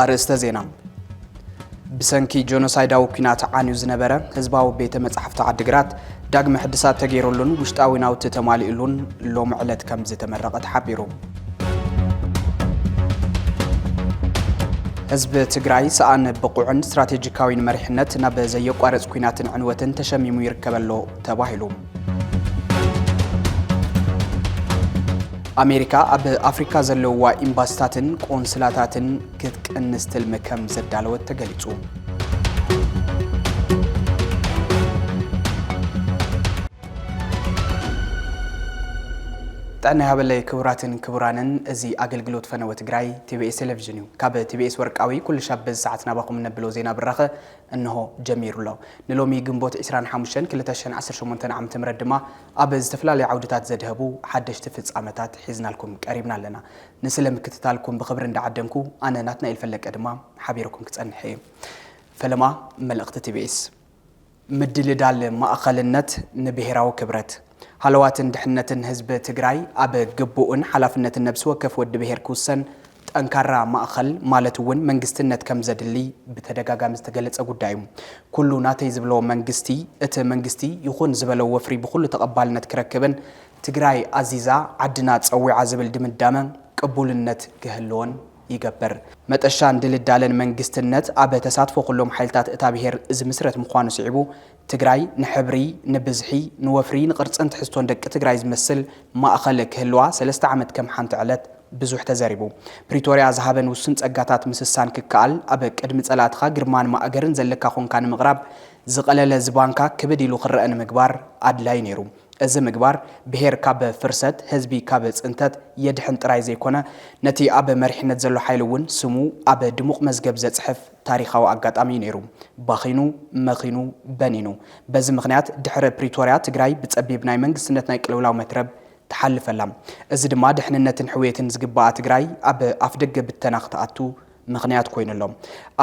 አርዕስተ ዜና ብሰንኪ ጆኖሳይዳዊ ኩናት ዓንዩ ዝነበረ ህዝባዊ ቤተ መጻሕፍቲ ዓዲግራት ዳግመ ሕድሳት ተገይሩሉን ውሽጣዊ ናውቲ ተማሊኡሉን ሎም ዕለት ከም ዝተመረቐ ተሓቢሩ ህዝቢ ትግራይ ሰኣን ብቁዕን ስትራቴጂካዊን መሪሕነት ናብ ዘየቋረጽ ኩናትን ዕንወትን ተሸሚሙ ይርከበሎ ተባሂሉ አሜሪካ ኣብ አፍሪካ ዘለዋ ኤምባሲታትን ቆንስላታትን ክትቅንስ ትልሚ ከም ዘዳለወት ተገሊጹ ጣና ያበላይ ክብራትን ክብራንን እዚ አገልግሎት ፈነወ ትግራይ ቲቢኤስ ቴሌቪዥን ካብ ቲቢኤስ ወርቃዊ ኩል ሻብ ሰዓትና ባኩም ነብሎ ዜና ብራኸ እንሆ ጀሚሩሎ ንሎሚ ግንቦት 25 2018 ዓመተ ምህረት ድማ ኣብ ዝተፈላለዩ ዓውድታት ዘድህቡ ሓደሽቲ ፍጻመታት ሒዝናልኩም ቀሪብና ኣለና ንስለም ክትታልኩም ብኽብር እንዳዓደምኩ ኣነ ናትና ይልፈለቀ ድማ ሓቢርኩም ክጸንሕ ፈለማ መልእኽቲ ቲቢኤስ ምድልዳል ማእኸልነት ንብሔራዊ ክብረት ሃለዋትን ድሕነትን ህዝብ ትግራይ ኣብ ግቡእን ሓላፍነትን ነብስ ወከፍ ወዲ ብሔር ክውሰን ጠንካራ ማእኸል ማለት እውን መንግስትነት ከም ዘድሊ ብተደጋጋሚ ዝተገለጸ ጉዳይ እዩ ኩሉ ናተይ ዝብሎ መንግስቲ እቲ መንግስቲ ይኹን ዝበለው ወፍሪ ብኩሉ ተቐባልነት ክረክብን ትግራይ ኣዚዛ ዓድና ፀዊዓ ዝብል ድምዳመ ቅቡልነት ክህልዎን ይገበር መጠሻን ድልዳለን መንግስትነት ኣብ ተሳትፎ ኩሎም ሓይልታት እታ ብሔር እዚ ምስረት ምዃኑ ስዒቡ ትግራይ ንሕብሪ ንብዝሒ ንወፍሪ ንቅርጽን ትሕዝቶን ደቂ ትግራይ ዝመስል ማእኸል ክህልዋ 3 ዓመት ከም ሓንቲ ዕለት ብዙሕ ተዘሪቡ ፕሪቶሪያ ዝሃበን ውስን ጸጋታት ምስሳን ክከኣል ኣብ ቅድሚ ጸላትኻ ግርማን ማእገርን ዘለካ ኾንካ ንምቕራብ ዝቐለለ ዝባንካ ክብድ ኢሉ ክረአን ምግባር ኣድላይ ነይሩ እዚ ምግባር ብሔር ካብ ፍርሰት ህዝቢ ካብ ጽንተት የድሕን ጥራይ ዘይኮነ ነቲ ኣብ መሪሕነት ዘሎ ሓይል እውን ስሙ ኣብ ድሙቕ መዝገብ ዘጽሕፍ ታሪኻዊ ኣጋጣሚ ነይሩ ባኺኑ መኺኑ በኒኑ በዚ ምኽንያት ድሕረ ፕሪቶሪያ ትግራይ ብጸቢብ ናይ መንግስትነት ናይ ቅልውላው መትረብ ተሓልፈላ እዚ ድማ ድሕንነትን ሕውየትን ዝግባኣ ትግራይ ኣብ ኣፍደገ ብተና ክትኣቱ ምኽንያት ኮይኑሎም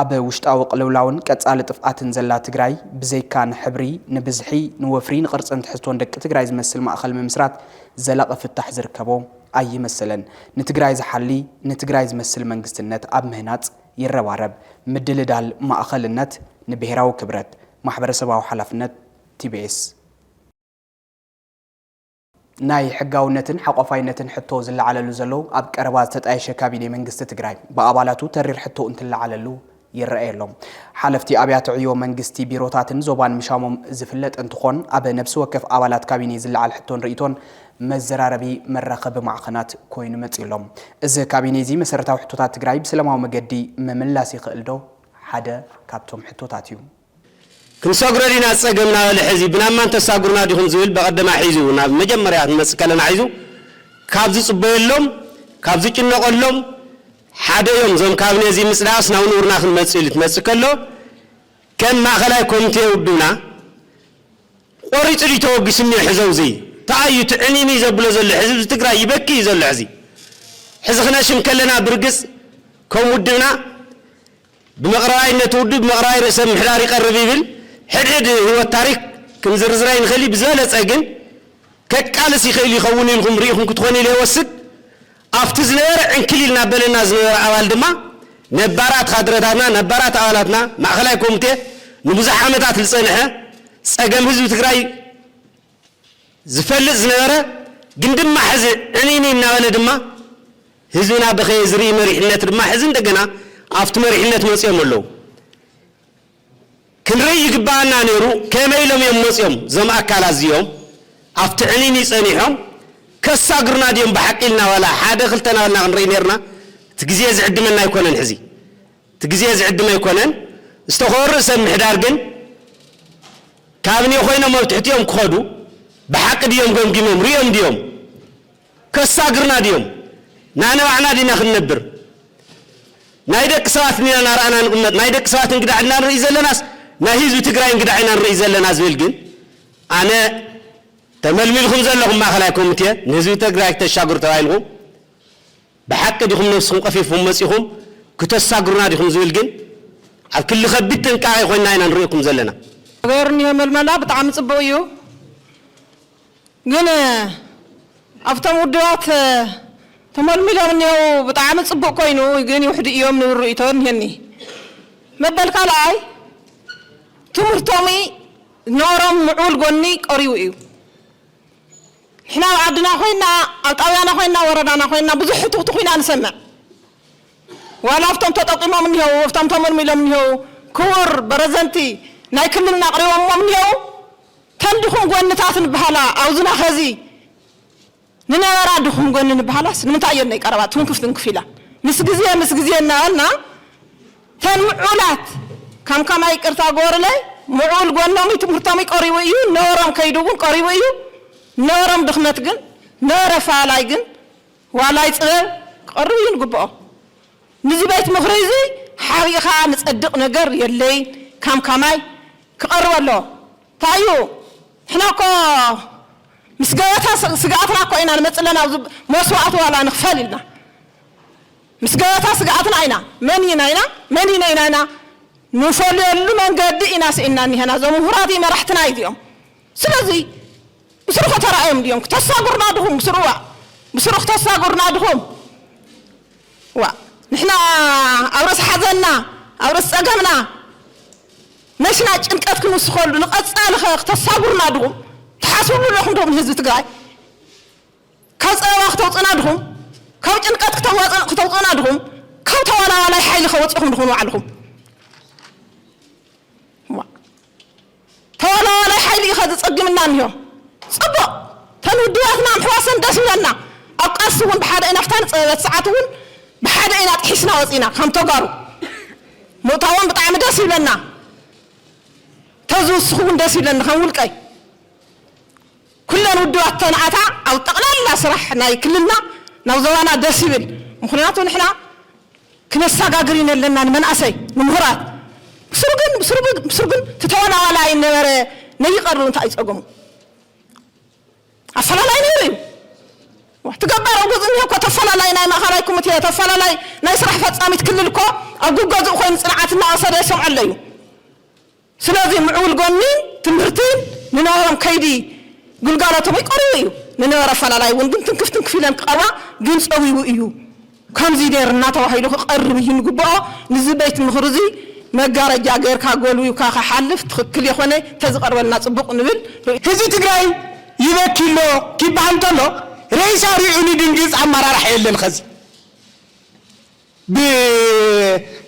ኣብ ውሽጣዊ ቅልውላውን ቀጻሊ ጥፍኣትን ዘላ ትግራይ ብዘይካ ንሕብሪ ንብዝሒ ንወፍሪ ንቅርጽን ትሕዝቶን ደቂ ትግራይ ዝመስል ማእኸል ምምስራት ዘላቐ ፍታሕ ዝርከቦ ኣይመስለን ንትግራይ ዝሓሊ ንትግራይ ዝመስል መንግስትነት ኣብ ምህናጽ ይረባረብ ምድልዳል ማእኸልነት ንብሔራዊ ክብረት ማሕበረሰባዊ ሓላፍነት ቲቢኤስ ናይ ሕጋውነትን ሓቆፋይነትን ሕቶ ዝለዓለሉ ዘሎ ኣብ ቀረባ ዝተጣየሸ ካቢኔ መንግስቲ ትግራይ በአባላቱ ተሪር ሕቶ እንትለዓለሉ ይረአየሎም ሓለፍቲ ኣብያተ ዕዮ መንግስቲ ቢሮታትን ዞባን ምሻሞም ዝፍለጥ እንትኾን ኣብ ነብሲ ወከፍ ኣባላት ካቢኔ ዝለዓል ሕቶን ርእቶን መዘራረቢ መራኸቢ ማዕኸናት ኮይኑ መጺሎም እዚ ካቢኔ እዚ መሰረታዊ ሕቶታት ትግራይ ብሰላማዊ መገዲ መምላስ ይኽእል ዶ ሓደ ካብቶም ሕቶታት እዩ ክንሰግረዲና ጸገምና ለሕዚ ብናማን ተሳጉርና ዲኹም ዝብል በቀደማ ሒዙ ናብ መጀመርያ መስከለና ሒዙ ካብ ዝጽበየሎም ካብ ዝጭነቆሎም ሓደ ዮም ዞም ካቢኔ እዚ ምጽዳስ ናው ንውርና ክንመጽእ ልትመጽእ ከሎ ከም ማእኸላይ ኮሚቴ ውድብና ቆሪጹ ሊተወግስኒ ሕዘው እዚ ተኣዩ ትዕኒኒ ዘብሎ ዘሎ ህዝቢ ትግራይ ይበኪ ዘሎ ሕዚ ሕዚ ክነሽም ከለና ብርግጽ ከም ውድብና ብመቕረባይነት ውድብ መቕረባይ ርእሰ ምሕዳር ይቐርብ ይብል ሕድሕድ ህይወት ታሪክ ከም ዝርዝራይ ንኽእል ብዝበለጸ ግን ከቃልስ ይኽእል ይኸውን ኢልኩም ርኢኹም ክትኾኑ ኢለ ይወስድ ኣብቲ ዝነበረ ዕንክሊል እናበለና ዝነበረ ኣባል ድማ ነባራት ካድረታትና ነባራት ኣባላትና ማእኸላይ ኮሚቴ ንብዙሕ ዓመታት ዝጸንሐ ጸገም ህዝቢ ትግራይ ዝፈልጥ ዝነበረ ግን ድማ ሕዚ ዕኒኒ እናበለ ድማ ህዝብና በኸየ ዝርኢ መሪሕነት ድማ ሕዚ እንደገና ኣብቲ መሪሕነት መጽኦም ኣለዉ ክንረይ ይግባአና ነይሩ ከመይ ኢሎም እዮም መጽኦም ዞም ኣካላት እዚኦም ኣብቲ ዕኒኒ ጸኒሖም ከሳግሩና ድዮም ብሓቂልና ዋላ ሓደ ክልተ ናበልና ክንርኢ ነርና እቲ ግዜ ዝዕድመና ኣይኮነን ሕዚ እቲ ግዜ ዝዕድመ ኣይኮነን ዝተኸበሩ ርእሰ ምሕዳር ግን ካቢኔ ኮይኖም ኣብ ትሕቲኦም ክኸዱ ብሓቂ ድዮም ገምጊሞም ርዮም ድዮም ከሳግሩና ድዮም ናነባዕና ዲና ክንነብር ናይ ደቂ ሰባት ኒና ናርኣና ንቕመጥ ናይ ደቂ ሰባት እንግዳ ዕድና ንርኢ ዘለናስ ናይ ህዝቢ ትግራይ እንግዳ ኢና ንርኢ ዘለና ዝብል ግን ኣነ ተመልሚልኩም ዘለኹም ማእኸላይ ኮሚቴ ንህዝቢ ትግራይ ክተሻግሩ ተባሂልኩም ብሓቂ ዲኹም ነፍስኩም ቀፊፍኩም መጺኹም ክተሳግሩና ዲኹም ዝብል ግን ኣብ ክሊ ከቢድ ጥንቃቄ ኮይና ኢና ንሪእኩም ዘለና ገርኒ መልመላ ብጣዕሚ ጽቡቕ እዩ ግን ኣብቶም ውድባት تململهم نيو بطعم صبق كوينو يجيني وحد يوم نوريتون هني مبل كلاي تمرتومي نورم معول قني قريو إيو إحنا عدنا خوينا أطاوينا خوينا وردنا خوينا بزحتو تخوينا نسمع ولا فتم تطقيمه من يو فتم تململهم نيو كور برزنتي نايكلنا قريوهم من يو تندخون قنتاتن بحالا أوزنا خزي ننورا دخون قنن بحالا سنمتعيون نيك أربعة تنكف تنكفيلا مسجزينا قلنا تنمعولات كم يكرتا قور لي معول قنومي تمرتامي قريويو نورم كيدوبون قريويو نورم دخنتقن نورا فالايقن والاي صغير قريوين قبعو نزي بيت مخريزي حقيقة نتصدق نقر يلي كماي كقروا له تايو احنا كو مسقواتها سقعتنا كو اينا نمثلنا موسوعات ولا نخفل لنا مسقواتها سقعتنا اينا من ينا نفول يلو من قد اينا سئنا نهنا زو مهراتي مرحتنا ايديهم سلازي بسرخ ترأيهم ديهم تساقرنا دهم بسرخ تساقرنا دهم نحنا أورس حزننا أورس أجمنا مشنا جنكتك نسخول نقص على خير تصابرنا دهم تحاسبوا لهم دهم هزت جاي كاس وقت توصلنا دهم كم جنكتك توصلنا دهم كم توانا ولا حيل خواتهم دهم وعلهم توانا ولا حيل يخذ تقدمنا اليوم صبوا تنودياتنا محواسن دسمنا أقصهم بحد نفتن ساعتهم بحد إنا تحسنا وصينا كم تقارو مطاوان بطعم داسي لنا تزو السخون داسي لنا خمول كي كلنا ودوات تنعتا أو تقلال لا سرحنا كلنا نوزوانا داسي بل مخليناتو نحنا كنا الساقاقرين لنا من أسي نمهرات بسرقن تتوانا ولا إنه نيقرون تأيس أقوم أفلا لا ينوريو تقبل أوجزني هو كتفلا لاي ناي ما خلاكم تيا تفلا لاي ناي سرح فتصامي تكللكو أقول جزء خوين صنعتنا أصلا يسمع عليه سلازي معول قني تمرتين ننورم كيدي قل قالوا تبي قريو ننور فلا لاي وندم تنكف لهم قرا جنس قوي ويو كم زيدير الناتا وحيلو قرب ينقبا نزبيت المخرزي ما جارة جاجر كقول ويو كاخ حلف تخكل يا خواني تزقر ولا تصبق نبل هذي تقرأي يبكيلو كيف عنتلو رئيس عريوني دينجيز عمارة رح يلين خزي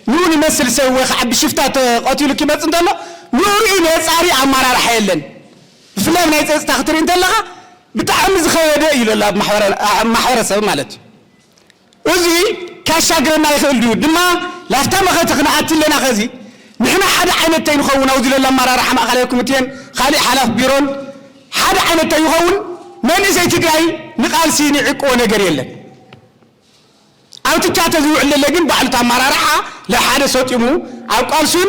نوني مثل سوي خعب شفتات قاتلو كي ما تنتلا نوري ناس عري عمارة رح يلين فلان ناس استخدرين تلها بتعمز خويدا إلى الله محور سوي مالتي وزي كاشاقرنا يخلدو دما لافتام خاتقنا عاتلنا خزي نحن حدا عينتين خونا وزي الله مرة رحمة عليكم تين خالي حلاف بيرون حدا عينتين يخون من زي تقاي نقال سيني عقو نقر يلن أو تكاتزو علا لقين بعلو تامارا رحا لحادة صوت يمو أو قالسون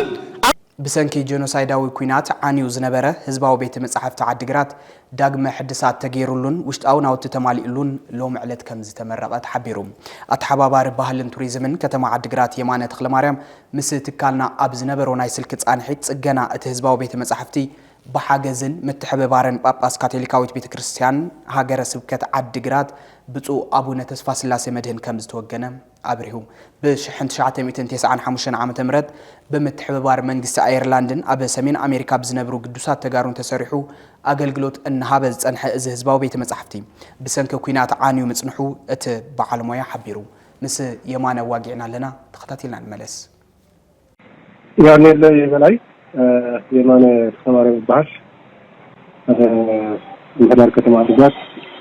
بسنكي جنوسايداوي كوينات عنيو زنبرة هزباو بيت مصحف تعدقرات داقم حدثات تغيرولون وشتاونا وتتمالئلون لوم علت كمز تمرقات حبيروم أتحبابار باهلن توريزمن كتما عدقرات يمانة تخل مريم مثل تكالنا أبز نبرو ناي سلكت آنحيت سقنا اتهزباو بيت مصحفتي بحاجزن متحببارن باباس كاتوليكاويت بيت كريستيان هاجر سبكت عدقرات بتو أبونا تسفى سلاسي مدهن كمز توقنا أبرهو بشحن شعاتي 295 عام تمرد بمتحببار منجس ايرلاندن أب سمين أمريكا بزنبرو قدوسات تقارون تسريحو أقلقلوت أنها بزنح إزهزباو بيت مصحفتي بسنك كوينات عانيو مصنحو ات بعالمويا حبيرو مس يمانا واقعنا لنا تخطاتيلنا الملس يعني اللي بلاي يمانا سماري البحر بحضار كتما عدقات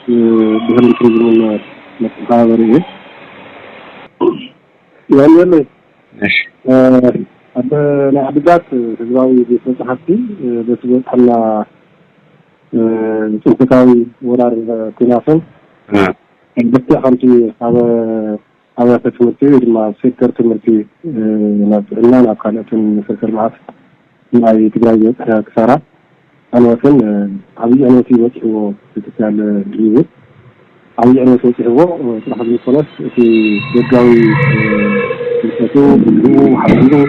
بهرم تريزمون متحاوريه يعني اللي أنا عدقات هزباوي بيت مصحفتي بسبب حنا سلطكاوي ورار كنافن بس خمسي هذا تمرتي لما سكر تمرتي نبعنا نقالة سكر معك معي تقرأي كسارة أنا وكن عبي أنا في وجه هو في تكال جيبه عبي أنا في وجه هو صراحة بيخلص في يقاوي بيساتو بيلو حبيبه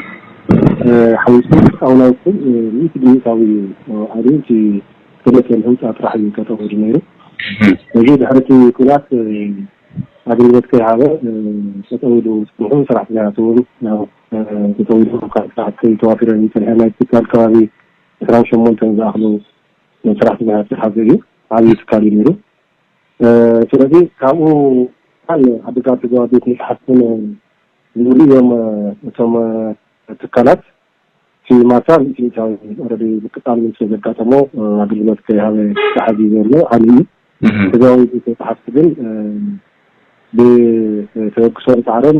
حويسو أو لا يكون يتجي قاوي عارين في كل كان هو أطرح يكتب جميله وجود حركة كلات أدلت كهذا ستويلو سبحان صراحة جاتون ستويلو كأساعد كي توافر مثل تكال كوابي إسرام شمون تنزاخلو صراحة جات حظي عالي تكالي ميرو سلذي كامو هل أدقات جوابي تحسن نوري يوم ثم تكالات في مكان في تاوي أردي بكتال من سجل كاتمو أدلت كهذا تحدي ذرنا عالي تجاوي تحسن بتوقع تعرض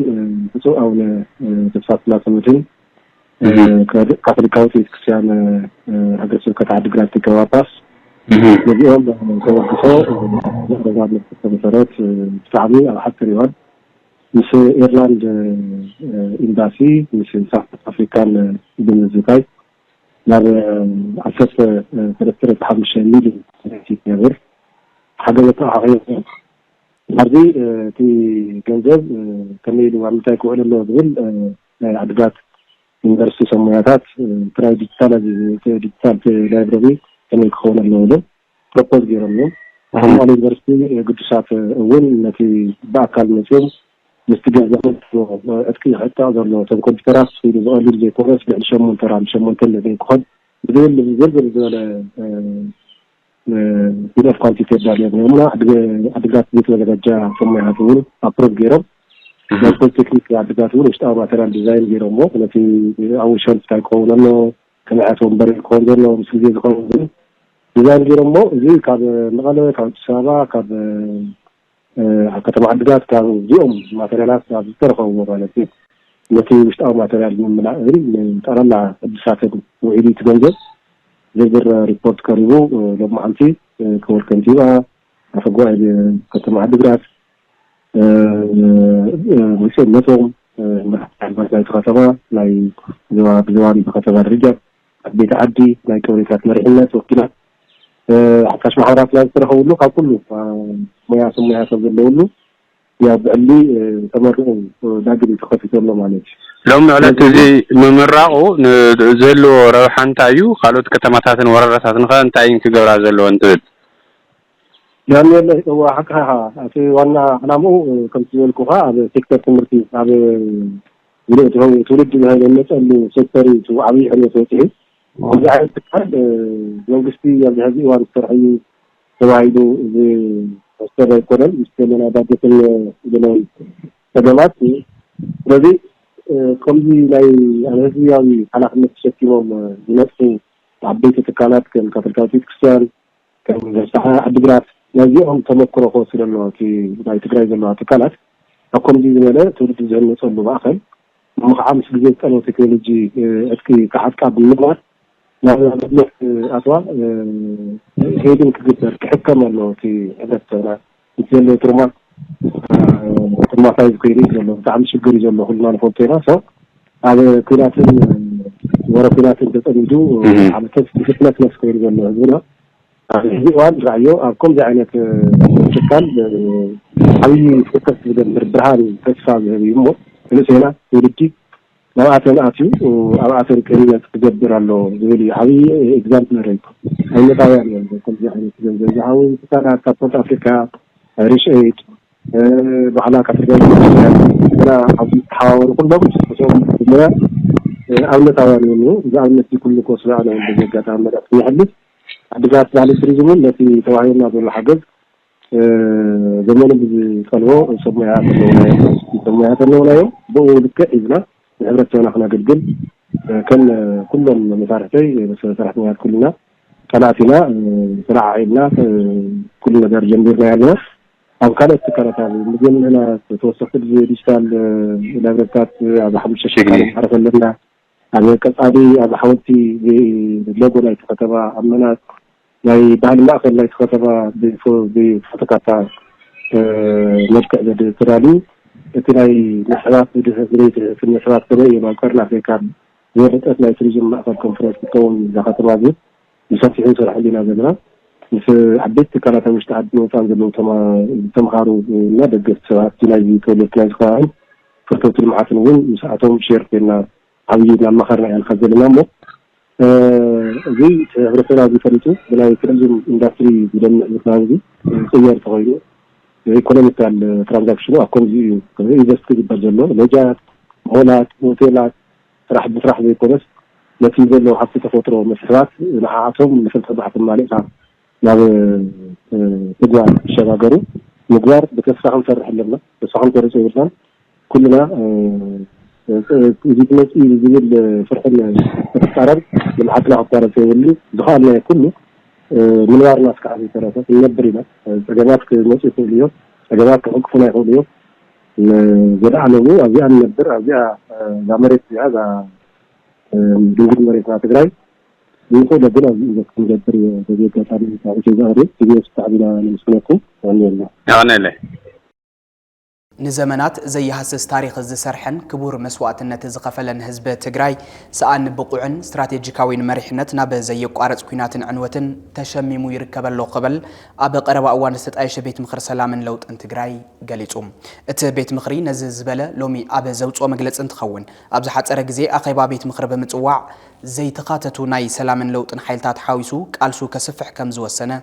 بسوء أو تفصيل لا سمتين كاتوليكاوي كريستيان أجلس كتعد جراتي كواباس اليوم توقفوا بعض المسارات تعمي أو حتى رياض مثل إيرلاند إمباسي مثل ساوث أفريكان بالنسبة لنا أساس ترتيب حمش ميلي في نير حاجة تعرض هذه في جنزب كميل وعمتك وإلى الله بقول عدقات يندرسوا سمياتات ترى ديجيتال في لايبرري كميل خون اللودة بروبوز جيرمون هم على درسي قدسات أول في باكال مثل مستجاب أذكي حتى أظهر له تكون تراس في الزوال اللي كورس بشمون ترى بشمون كله بيكون بدون إذا كنت تبدأ يومنا أدقات مثل الرجال ثم يعطون أبروف جيرم لكن تكنيك أدقات ولا إشتغل مثلا ديزاين جيرم التي أول شيء تكون إنه كم يعطون بري يكون إنه مسؤولية يكون ديزاين جيرم زي كذا نقله كذا سابا كذا كذا أدقات كذا يوم مثلا كذا ترخوا مبالغ التي إشتغل مثلا من العائلة ترى لا بساعة وعيد تنزل زبر ريبورت كاريبو لما أنتي كور كنتيبا أفقوا كتم عدقات مسؤول نتوم مرحلة خطبة لاي بزوان بخطبة الرجال بيت عدي لاي كوريكات مرحلة وكلا حتى محاورات لا يترخوا له كله ما يعصم له يا بعلي تمرون داقل يتخفي الله معلش لو معلت زي ممرقو زلو روحان تايو خالوت كتماتاتن ورراتاتن خان تاين كجبرا زلو انت يعني هو حقها في وانا نامو كنت لكوها على سيكتور تمرتي على وليت هو تولد هاي المسألة سيكتوري وعبي عليه سيكتوري وزي عايز تكاد لونجستي يعني هذه وان السرعي تواعدو زي استاذ الكورل مستلنا بعد الجنوي خدمات رضي كل لاي الهزياوي على خدمة الشكيوم بنفسه عبيت التكالات كان كاتوليكاوي كريستيان كان ساعة أدقات لازم تمكروا خاصة لنا في لاي تقرأ لنا التكالات أقوم بذلك تريد جهنم صلوا بآخر مخعام سجل أنا تكنولوجي أذكي كحد كعب النظر لا بدلك أطول هيدين كجدر كحكم إنه في هذا مثل ترما فايز كيريز إنه تعمل شجري جل كلنا نفوتنا سو على كلاتين ورا كلاتين تتنجو على كيف فتنة نفس كيريز إنه هذولا هذي وان رأيه أقوم بعينك شكل حوي فكرت بالبرهان تسفى بيمو الإنسان يريد لو أتن وأتن كريمة تجبر الله زولي حوي إكزامبل ريكو أي نتايا يعني كل يعني زي حوي ترى كابوت أفريقيا ريش إيد بعلاقة كافريقيا أنا حوي حاول كل ما كنت أسوي بالله أو نتايا منه إذا أنا في كل كوسة أنا عندي جات عمل في حدث عدقات على التريزمون التي توعينا بالحجز زمان بيقولوا سميها الولاية بقول لك إذنا عبرتنا إحنا قد كان كلهم مفارقتي بس فرحنا كلنا طلعتنا طلع عيبنا كلنا دار جنبنا يعني أو كانت هذه مدين هنا توصلت الديجيتال العبرتات على حمل الشاشة عرف لنا يعني كأبي على حوالتي باللوجو لا يتكتبها أمانات يعني بعد ما أخذ لا يتكتبها بفتكاتها مشكلة الدكتورالي تلاقي نشرات في النشرات كذا ما كرنا في كان وقت أثناء ترجم ما أخذ كونفرنس تكون زخات الوظيفة يصير صار عندنا زمنا بس عبيت كانت مستعد نوصل زمن تمخارو نادق سواء تلاقي كل كلاس قاعد فترة المعاتنين مساعدهم شير بيننا حبيبنا ما خرنا يعني خذلنا مو زي رسالة بفريقه بلا يترجم إندستري بدون مثلاً سيار تغيره ኢኮኖሚካል ትራንዛክሽኑ አኮንዚ ኢንቨስት ይበጀሎ ለጃት ሆላት ሆቴላት ስራሕ ብስራሕ ዘይኮነስ ነቲ ዘሎ ሀብቲ ተፈጥሮ መስራት ንዓቶም ንፈልጠ ባሕቲ ማለት ናብ ተግባር ይሸጋገሩ ምግባር በተስፋ ክንሰርሕ ኣለና ተስፋ ክንቆርጽ ይብልና ኩልና ዝግለጽ ዝብል ፍርሕና ተቃረብ ለማዕጥላ አቋራጭ ይብሉ ዝኻልና ኩሉ ምንዋርና ስካዓዚ ተረፈ ይነብርና ተገባት ከመጽ ይፈልዩ ተገባት ከቅፉና ይፈልዩ ዘዳዓለሙ አብያ ነበር አብያ ያመሬት ያዛ ድንግል መሬት ትግራይ ይቆለ ብላ ይዘክም ነበር በየጋታሪ ታሪክ ዛሬ ይስተዓብና ለምስነኩ ወንየና ያነለ ንዘመናት ዘይሐስስ ታሪክ ዝሰርሐን ክቡር መስዋዕትነት ዝኸፈለን ህዝብ ትግራይ ሰአን ብቁዕን ስትራቴጂካዊን መሪሕነት ናብ ዘይቋረጽ ኩናትን ዕንወትን ተሸሚሙ ይርከበሎ ኸበል ኣብ ቀረባ እዋን ዝተጣየሸ ቤት ምኽሪ ሰላምን ለውጥን ትግራይ ገሊጹ እቲ ቤት ምኽሪ ነዚ ዝበለ ሎሚ ኣብ ዘውጽኦ መግለጽ እንትኸውን ኣብ ዝሓጸረ ግዜ ኣኼባ ቤት ምኽሪ ብምጽዋዕ ዘይተኻተቱ ናይ ሰላምን ለውጥን ሓይልታት ሓዊሱ ቃልሱ ከስፍሕ ከም ዝወሰነ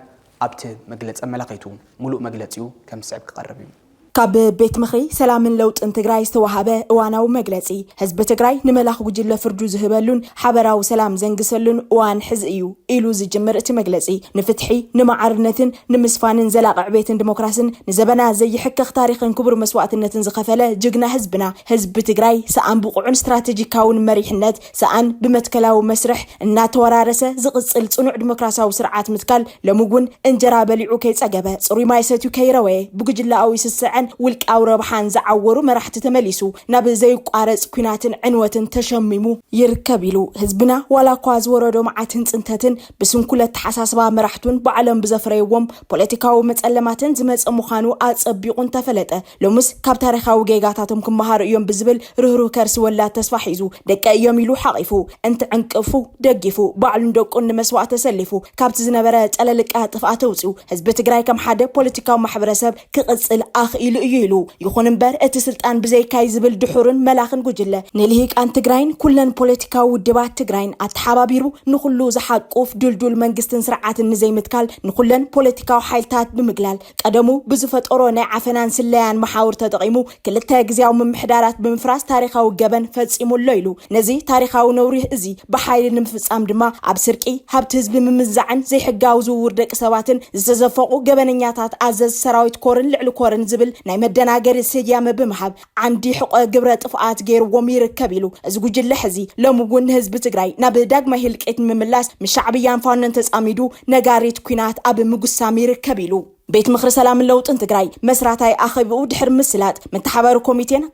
ኣብቲ መግለጽ ኣመላኺቱ ሙሉእ መግለጺኡ ከም ስዕብ ክቐርብ እዩ ካብ ቤት ምኽሪ ሰላምን ለውጥን ትግራይ ዝተዋሃበ እዋናዊ መግለጺ ህዝቢ ትግራይ ንመላኽ ጉጅለ ፍርዱ ዝህበሉን ሓበራዊ ሰላም ዘንግሰሉን እዋን ሕዚ እዩ ኢሉ ዝጅምር እቲ መግለጺ ንፍትሒ ንማዕርነትን ንምስፋንን ዘላቕ ዕቤትን ዲሞክራሲን ንዘበና ዘይሕከኽ ታሪኽን ክቡር መስዋዕትነትን ዝኸፈለ ጅግና ህዝብና ህዝቢ ትግራይ ሰአን ብቁዕን ስትራቴጂካውን መሪሕነት ሰአን ብመትከላዊ መስርሕ እናተወራረሰ ዝቕጽል ጽኑዕ ዲሞክራሲያዊ ስርዓት ምትካል ለሙጉን እንጀራ በሊዑ ከይጸገበ ጽሩይ ማይ ሰትዩ ከይረወየ ብጉጅላዊ ስስዕን ውልቃው ረብሓን ዝዓወሩ መራሕቲ ተመሊሱ ናብ ዘይቋረጽ ኩናትን ዕንወትን ተሸሚሙ ይርከብ ኢሉ ህዝብና ዋላኳ ዝወረዶ መዓትን ጽንተትን ብስንኩለት ሓሳስባ መራሕቱን በዓለም ብዘፍረይዎም ፖለቲካዊ መጸለማትን ዝመጽ ምዃኑ ኣጸቢቁን ተፈለጠ ሎምስ ካብ ታሪኻዊ ጌጋታቶም ክመሃሩ እዮም ብዝብል ርህሩህ ከርሲ ወላድ ተስፋ ሒዙ ደቀ እዮም ኢሉ ሓቂፉ እንት ዕንቅፉ ደጊፉ ባዕሉን ደቁን ንመስዋዕት ተሰሊፉ ካብቲ ዝነበረ ጨለልቃ ጥፍኣት ተውጽኡ ህዝቢ ትግራይ ከም ሓደ ፖለቲካዊ ማሕበረሰብ ክቕጽል ኣኽኢሉ ይሉ ይኹን እምበር እቲ ስልጣን ብዘይካይ ዝብል ድሑርን መላኽን ጉጅለ ንልሂቃን ትግራይን ኩለን ፖለቲካዊ ውድባት ትግራይን ኣተሓባቢሩ ንኹሉ ዝሓቁፍ ድልዱል መንግስትን ስርዓትን ንዘይምትካል ንኹለን ፖለቲካዊ ሓይልታት ብምግላል ቀደሙ ብዝፈጠሮ ናይ ዓፈናን ስለያን መሓውር ተጠቂሙ ክልተ ግዜያዊ ምምሕዳራት ብምፍራስ ታሪኻዊ ገበን ፈጺሙሎ ኢሉ ነዚ ታሪኻዊ ነውሪ እዚ ብሓይሊ ንምፍጻም ድማ ኣብ ስርቂ ሃብቲ ህዝቢ ምምዛዕን ዘይሕጋዊ ዝውውር ደቂ ሰባትን ዝተዘፈቁ ገበነኛታት ኣዘዝ ሰራዊት ኮርን ልዕሊ ኮርን ዝብል ናይ መደናገር ስያመ ብምሃብ ዓንዲ ሕቆ ግብረ ጥፍኣት ገይርዎም ይርከብ ኢሉ እዚ ጉጅለ ሕዚ ለሙጉን ህዝቢ ትግራይ ናብ ዳግማይ ህልቀት ምምላስ ምሻዕብያን ፋኖን ተጻሚዱ ነጋሪት ኩናት ኣብ ምጉሳም ይርከብ ኢሉ ቤት ምኽሪ ሰላምን ለውጥን ትግራይ መስራታይ ኣኺብኡ ድሕር ምስላጥ መተሓባሪ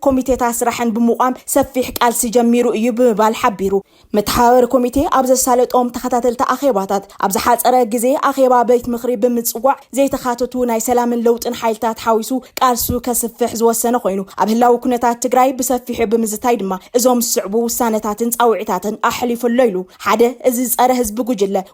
ኮሚቴታት ስራሕን ብምቋም ሰፊሕ ቃልሲ ጀሚሩ እዩ ብምባል ሓቢሩ መተሓባሪ ኮሚቴ ኣብ ዘሳለጦም ተኸታተልቲ ኣኼባታት ኣብ ዝሓፀረ ግዜ ኣኼባ ቤት ምኽሪ ብምጽዋዕ ዘይተኻተቱ ናይ ሰላምን ለውጥን ሓይልታት ሓዊሱ ቃልሱ ከስፍሕ ዝወሰነ ኮይኑ ኣብ ህላዊ ኩነታት ትግራይ ብሰፊሕ ብምዝታይ ድማ እዞም ዝስዕቡ ውሳነታትን ጻውዒታትን ኣሕሊፉሎ ኢሉ ሓደ እዚ ጸረ ህዝቢ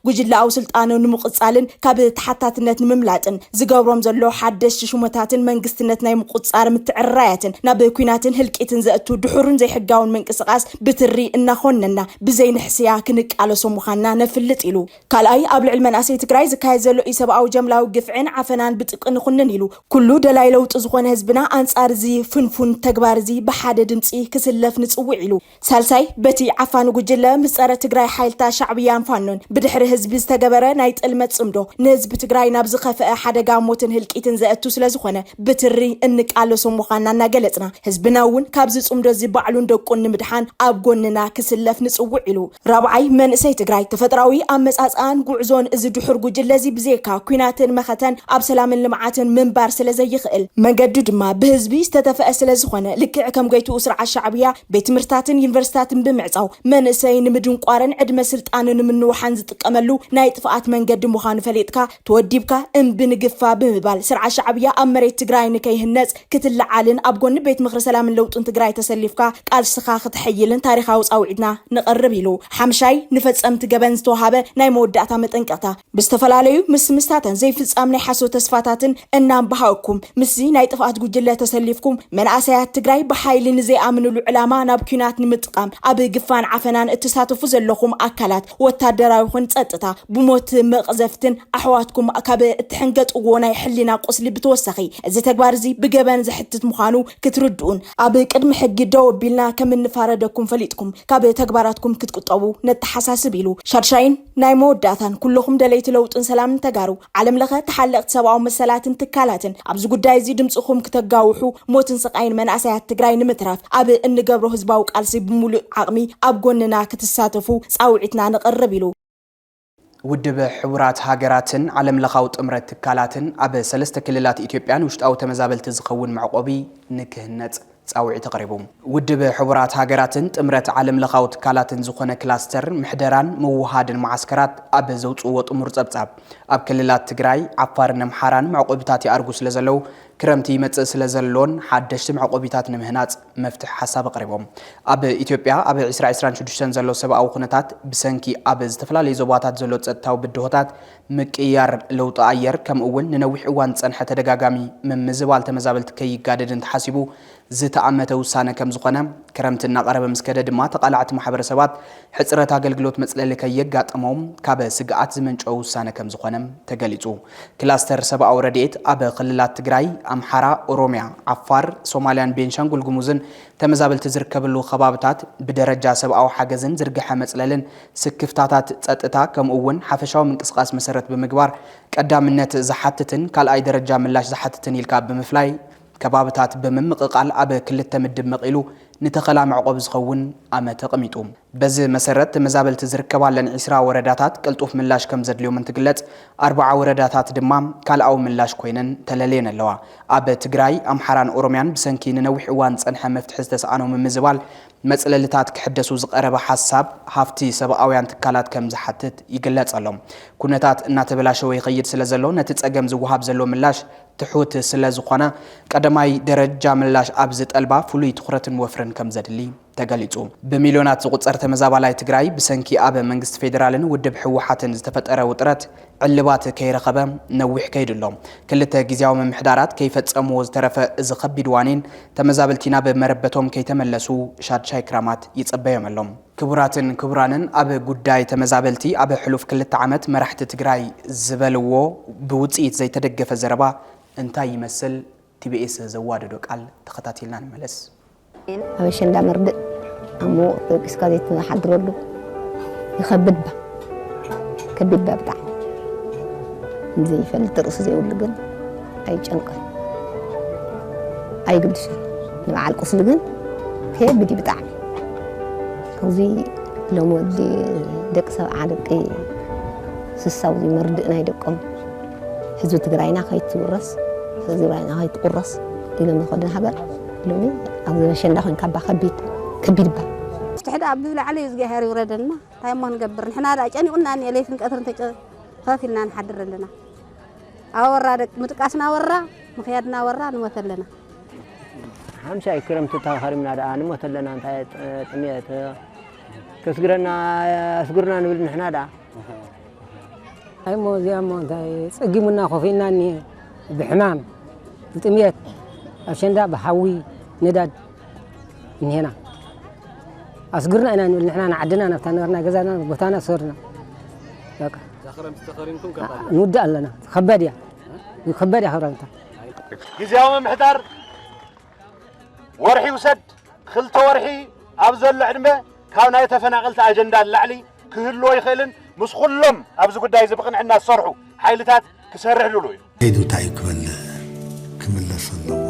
ጉጅላዊ ስልጣኑ ንምቕጻልን ካብ ተሓታትነት ንምምላጥን ዝገብሮም ዘሎ ሓደሽ ሽሞታትን መንግስትነት ናይ ምቁጻር ምትዕራያትን ናብ ኩናትን ህልቂትን ዘእቱ ድሑርን ዘይሕጋውን መንቅስቃስ ብትሪ እናኾነና ብዘይንሕስያ ክንቃለሶም ምዃንና ነፍልጥ ኢሉ ካልኣይ ኣብ ልዕል መናእሰይ ትግራይ ዝካየድ ዘሎ ኢሰብኣዊ ጀምላዊ ግፍዕን ዓፈናን ብጥቅን ይኹንን ኢሉ ኩሉ ደላይ ለውጥ ዝኾነ ህዝብና አንጻር እዚ ፍንፉን ተግባር እዚ ብሓደ ድምፂ ክስለፍ ንጽውዕ ኢሉ ሳልሳይ በቲ ዓፋን ጉጅለ ምጸረ ትግራይ ሓይልታ ሻዕብያን ፋኖን ብድሕሪ ህዝቢ ዝተገበረ ናይ ጥልመት ጽምዶ ንህዝቢ ትግራይ ናብ ዝኸፈአ ሓደጋ ሞትን ህልቂትን ዘእቱ ስለዝኾነ ብትሪ እንቃለሶም ምዃንና እናገለጽና ህዝብና እውን ካብዚ ጽምዶ እዚ ባዕሉን ደቁን ንምድሓን ኣብ ጎንና ክስለፍ ንጽውዕ ኢሉ ራብዓይ መንእሰይ ትግራይ ተፈጥራዊ ኣመጻጽኣን ጉዕዞን እዚ ድሑር ጉጅለ እዚ ብዘይካ ኩናትን መኸተን ኣብ ሰላምን ልምዓትን ምንባር ስለዘይኽእል መንገዲ ድማ ብህዝቢ ዝተተፈአ ስለዝኾነ ልክዕ ከም ገይቱ ስርዓት ሻዕብያ ቤት ትምህርታትን ዩኒቨርሲታትን ብምዕጻው መንእሰይ ንምድንቋርን ዕድመ ስልጣንን ንምንውሓን ዝጥቀመሉ ናይ ጥፍኣት መንገዲ ምዃኑ ፈሊጥካ ተወዲብካ እምብንግፋ ብምባል ስርዓት ሻዕብያ ኣብ መሬት ትግራይ ንከይህነጽ ክትለዓልን ኣብ ጎኒ ቤት ምኽሪ ሰላምን ለውጥን ትግራይ ተሰሊፍካ ቃልስኻ ክትሕይልን ታሪኻዊ ጻውዒትና ንቐርብ ኢሉ ሓምሻይ ንፈጸምቲ ገበን ዝተዋሃበ ናይ መወዳእታ መጠንቀቕታ ብዝተፈላለዩ ምስታተን ዘይፍጻም ናይ ሓሶት ተስፋታትን እናንባሃኩም ምስዚ ናይ ጥፍኣት ጉጅለ ተሰሊፍኩም መናእሰያት ትግራይ ብሓይሊ ንዘይኣምንሉ ዕላማ ናብ ኩናት ንምጥቃም ኣብ ግፋን ዓፈናን እትሳተፉ ዘለኹም ኣካላት ወታደራዊ ኹን ጸጥታ ብሞት መቕዘፍትን ኣሕዋትኩም ካብ እትሕንገጥዎ ናይ ሕሊና ቆስሊ ብተወሳኺ እዚ ተግባር እዚ ብገበን ዝሕትት ምዃኑ ክትርድኡን ኣብ ቅድሚ ሕጊ ደው ኣቢልና ከም እንፋረደኩም ፈሊጥኩም ካብ ተግባራትኩም ክትቁጠቡ ነተሓሳስብ ኢሉ ሻድሻይን ናይ መወዳእታን ኩልኹም ደለይቲ ለውጥን ሰላምን ተጋሩ ዓለም ለኸ ተሓለቕቲ ሰብኣዊ መሰላትን ትካላትን ኣብዚ ጉዳይ እዚ ድምፅኹም ክትጋውሑ ሞትን ስቃይን መናእሰያት ትግራይ ንምትራፍ ኣብ እንገብሮ ህዝባዊ ቃልሲ ብሙሉእ ዓቕሚ ኣብ ጎንና ክትሳተፉ ጻውዒትና ንቐርብ ኢሉ ውድብ ሕቡራት ሃገራትን ዓለም ለኻዊ ጥምረት ትካላትን ኣብ ሰለስተ ክልላት ኢትዮጵያን ውሽጣዊ ተመዛበልቲ ዝኸውን መዕቆቢ ንክህነጽ ጻውዒት ተቐሪቡ ውድብ ሕቡራት ሃገራትን ጥምረት ዓለም ለኻዊ ትካላትን ዝኾነ ክላስተር ምሕደራን ምውሃድን ማዓስከራት ኣብ ዘውጽእዎ ጥሙር ጸብጻብ ኣብ ክልላት ትግራይ ዓፋርን ኣምሓራን መዕቆቢታት ይኣርጉ ስለ ዘለው ክረምቲ ይመጽእ ስለ ዘሎን ሓደሽቲ መዕቆቢታት ንምህናጽ መፍትሕ ሓሳብ ኣቕሪቦም ኣብ ኢትዮጵያ ኣብ 2026 ዘሎ ሰብኣዊ ኩነታት ብሰንኪ ኣብ ዝተፈላለዩ ዞባታት ዘሎ ጸጥታዊ ብድሆታት ምቅያር ለውጢ ኣየር ከምኡ እውን ንነዊሕ እዋን ጸንሐ ተደጋጋሚ ምምዝባል ተመዛበልቲ ከይጋደድን ተሓሲቡ ዝተኣመተ ውሳነ ከም ዝኾነ ክረምቲ እናቐረበ ምስከደ ድማ ተቃላዕቲ ማሕበረሰባት ሕጽረት ኣገልግሎት መጽለሊ ከየጋጠሞም ካብ ስግኣት ዝመንጨው ውሳነ ከም ዝኾነ ተገሊጹ ክላስተር ሰብኣዊ ረድኤት ኣብ ክልላት ትግራይ ኣምሓራ ኦሮሚያ ዓፋር ሶማልያን ቤንሻንጉል ጉሙዝን ተመዛበልቲ ዝርከብሉ ከባቢታት ብደረጃ ሰብኣዊ ሓገዝን ዝርግሐ መጽለልን ስክፍታታት ጸጥታ ከምኡ እውን ሓፈሻዊ ምንቅስቃስ መሰረት ብምግባር ቀዳምነት ዝሓትትን ካልኣይ ደረጃ ምላሽ ዝሓትትን ኢልካ ብምፍላይ ከባቢታት ብምምቅቃል ኣብ ክልተ ምድብ መቂሉ ንተኸላ መዕቆብ ዝኸውን ኣመተ ተቐሚጡ በዚ መሰረት ተመዛበልቲ ዝርከባለን 20 ወረዳታት ቅልጡፍ ምላሽ ከም ዘድልዮም እንትግለጽ 40 ወረዳታት ድማ ካልኣዊ ምላሽ ኮይነን ተለለየን ኣለዋ ኣብ ትግራይ ኣምሓራን ኦሮሚያን ብሰንኪ ንነዊሕ እዋን ጸንሐ መፍትሒ ዝተሰኣኖም ምዝባል መጽለልታት ክሕደሱ ዝቐረበ ሓሳብ ሃፍቲ ሰብኣውያን ትካላት ከም ዝሓትት ይግለጽ ኣሎ ኩነታት እናተበላሸወ ይኸይድ ስለ ዘሎ ነቲ ጸገም ዝወሃብ ዘሎ ምላሽ ትሑት ስለ ዝኾነ ቀዳማይ ደረጃ ምላሽ ኣብ ዝጠልባ ፍሉይ ትኹረትን ወፍርን ከም ዘድሊ ተገሊጹ በሚልዮናት ዝቁጸር ተመዛባላይ ትግራይ ብሰንኪ ኣብ መንግስቲ ፌደራልን ውድብ ሕወሓትን ዝተፈጠረ ውጥረት ዕልባት ከይረኸበ ነዊሕ ከይድሎም ክልተ ጊዜያዊ ምምሕዳራት ከይፈጸምዎ ዝተረፈ እዚ ከቢድ ዋኒን ተመዛበልቲና በመረበቶም ከይተመለሱ ሻድሻይ ክራማት ይጽበዮም ኣሎም ክቡራትን ክቡራንን ኣብ ጉዳይ ተመዛበልቲ ኣብ ሕሉፍ 2 ዓመት መራሕቲ ትግራይ ዝበልዎ ብውጽኢት ዘይተደገፈ ዘረባ እንታይ ይመስል ቲቢኤስ ዘዋደዶ ቃል ተኸታቲልና ንመለስ ኣበሸንዳ መርድእ ኣሞ እስካዜት ሓድረሉ ይኸብድ ከቢድ ብጣዕሚ ዘይፈልጥ ርእሱ ዘይብሉ ግን ኣይጨንቀን ኣይግድሽን ንበዓል ቁስሊ ግን ከቢድ ብጣዕሚ ኣብዚ ሎሞ ደቂ ሰብዓ ደቂ ስሳው መርድእ ናይ ደቆም ህዝቢ ትግራይና ከይትውረስ ህዝቢ ትግራይና ከይትቁረስ ኢሎም ዝኸደን ሃገር ሎሚ ኣብ ዘበሸንዳ ኮይንካ ባ ከቢድ ባ ትሕዳ ኣብ ብላዕሊ ዝገሄር ይውረደልና እንታይ ሞ ንገብር ንሕና ዳ ጨኒቁና ለይትን ቀትርን ተኸፊልና ንሓድር ኣለና ኣወራ ምጥቃስና ወራ ምኽያድና ወራ ንሞት ኣለና ሓምሻይ ክረምቲ ተኸሪምና ዳ ንሞት ኣለና እንታይ ጥሜት ተስግረና ኣስጉርና ንብል ንሕና ዳ ኣይሞ እዚኣሞ እንታይ ፀጊሙና ኮፊና እኒሄ ብሕማም ብጥሜት ኣሸንዳ ብሓዊ ነዳድ እንሄና ኣስግርና ኢና ንብል ንሕና ንዓድና ናብታ ነበርና ገዛና ቦታና ሰርና በቃ ክረምቲ ተኸሪምኩም ከመይ ንውዳእ ኣለና ከበድ እያ ክረምታ ጊዜያዊ ምምሕዳር ወርሒ ውሰድ 2 ወርሒ ኣብ ዘሎ ዕድመ ካብ ናይ ተፈናቀልቲ ኣጀንዳ ላዕሊ ክህልዎ ይኽእልን ምስ ኩሎም ኣብዚ ጉዳይ ዝብቕንዕና ዝሰርሑ ሓይልታት ክሰርሕ ድሉ እዩ ከይዱ እንታይ ክብል ክምለስ ኣለዎ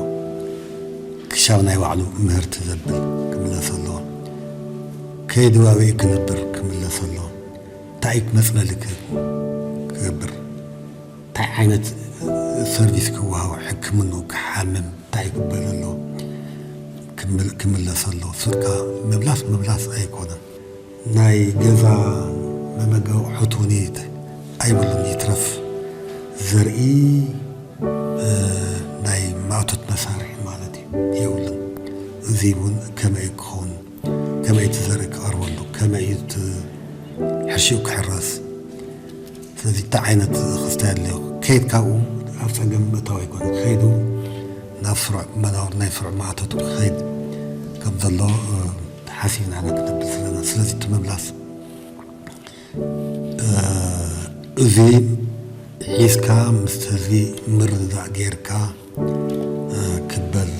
ክሻብ ናይ ባዕሉ ምህርቲ ዘብል ክምለስ ኣለዎ ከይዱ ኣበይ ክነብር ክምለስ ኣለዎ እንታይ መፅለሊ ክገብር እንታይ ዓይነት ሰርቪስ ክወሃብ ሕክምንኡ ክሓምም እንታይ ክበል ኣለዎ ክምለስ ኣለዎ ስልካ ምብላስ ኣይኮነን ናይ ገዛ መመገብ ሕቱኒ ኣይብሉን ይትረፍ ዘርኢ ናይ ማእቶት መሳርሒ ማለት እዩ የብሉን እዚ እውን ከመይ ክኸውን ከመይ ትዘርኢ ክቐርበሉ ከመይ ሕርሽኡ ክሕረስ ስለዚ እንታይ ዓይነት ክስታይ ኣለዮ ከይድ ካብኡ ኣብ ፀገም ምእታው ኣይኮነ ከይዱ ናብ ስሩዕ መናወር ናይ ስሩዕ ማእቶት ክኸይድ ከም ዘሎ ሓሲብና ክንነብር ዘለና ስለዚ እቲ ምብላስ እዚ ሒዝካ ምስ ህዝቢ ምርድዳእ ጌርካ ክበል